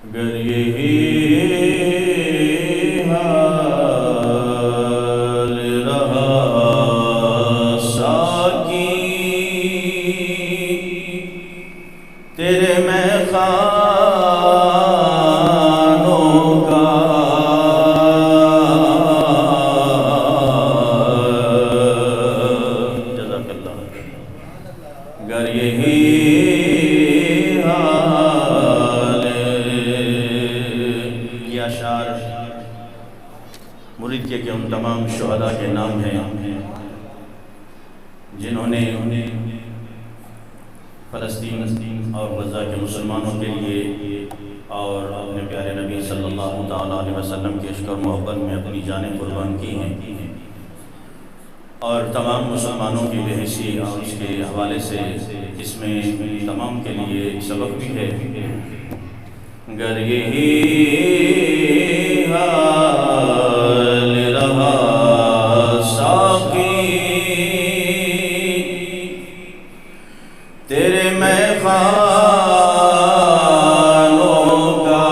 گر یہی حال رہا ساکی تیرے میخانوں کا، جزاک اللہ، گر یہی مرید کے ان تمام شہداء کے نام ہیں جنہوں نے فلسطین اور غزہ کے مسلمانوں کے لیے اور اپنے پیارے نبی صلی اللہ علیہ وسلم کے عشق اور محبت میں اپنی جانیں قربان کی ہیں، اور تمام مسلمانوں کی بحثی اور اس کے حوالے سے اس میں تمام کے لیے سبق بھی ہے۔ گر یہی حال رہا ساقی تیرے میخانوں کا،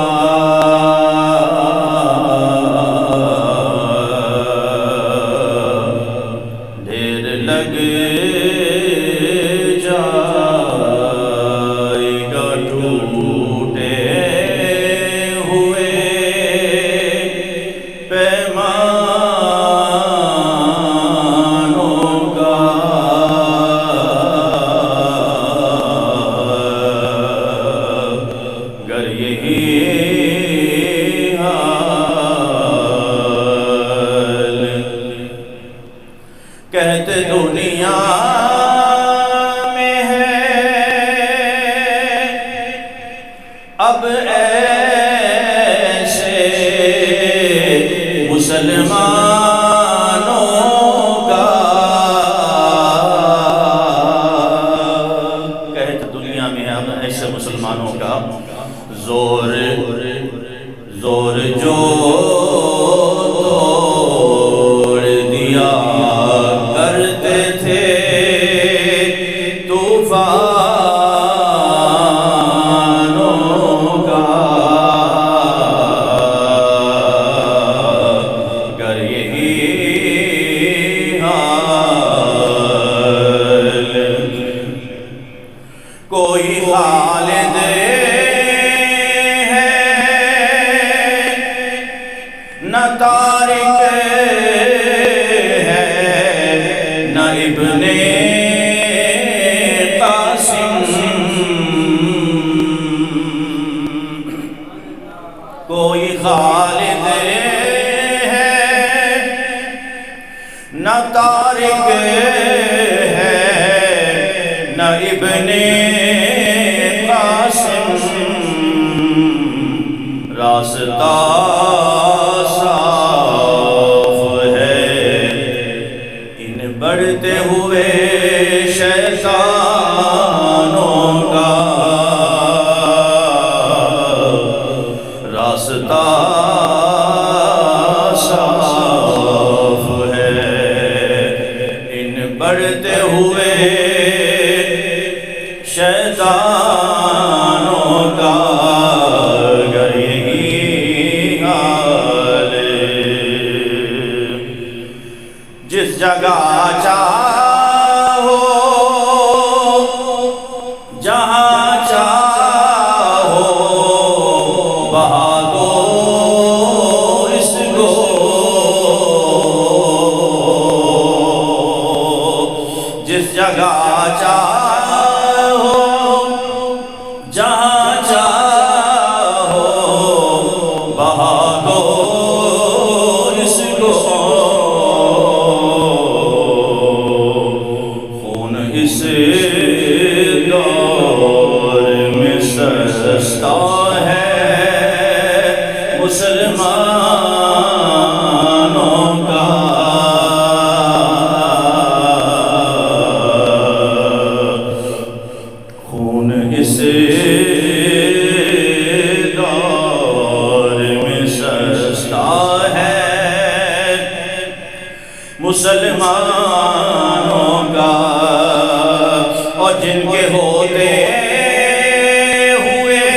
ڈھیر لگ جائے گا ٹوٹے ہوئے پیمانوں کا، گر یہی حال کہتے دنیا میں ہے اب ایسے مسلمانوں کا، کہتے دنیا میں ہے اب ایسے مسلمانوں کا، زور جو توڑ دیا کرتے تھے طوفانوں کا، گر یہی حال کوئی خالد نہ طارق ہے نہ ابن قاسم، کوئی خالد ہے نہ طارق ہے نہ ابن قاسم، راستہ بڑھتے ہوئے شیطانوں کا، راستہ صاف ہے ان بڑھتے ہوئے شیطانوں کا، گر یہی حال جس جگہ چاہو جہاں چاہو بہا دو اس کو، جس جگہ چاہو جہاں چاہو بہا دو اس کو، اس دور میں سستا ہے مسلمانوں کا، خون اس دور میں سستا ہے مسلمانوں کا، اور جن کے ہوتے ہوئے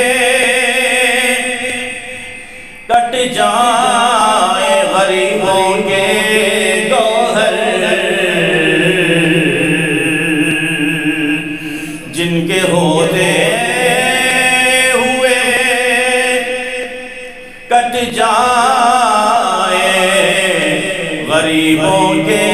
کٹ جائے غریبوں کے گوہر، جن کے ہوتے ہوئے کٹ جائے غریبوں کے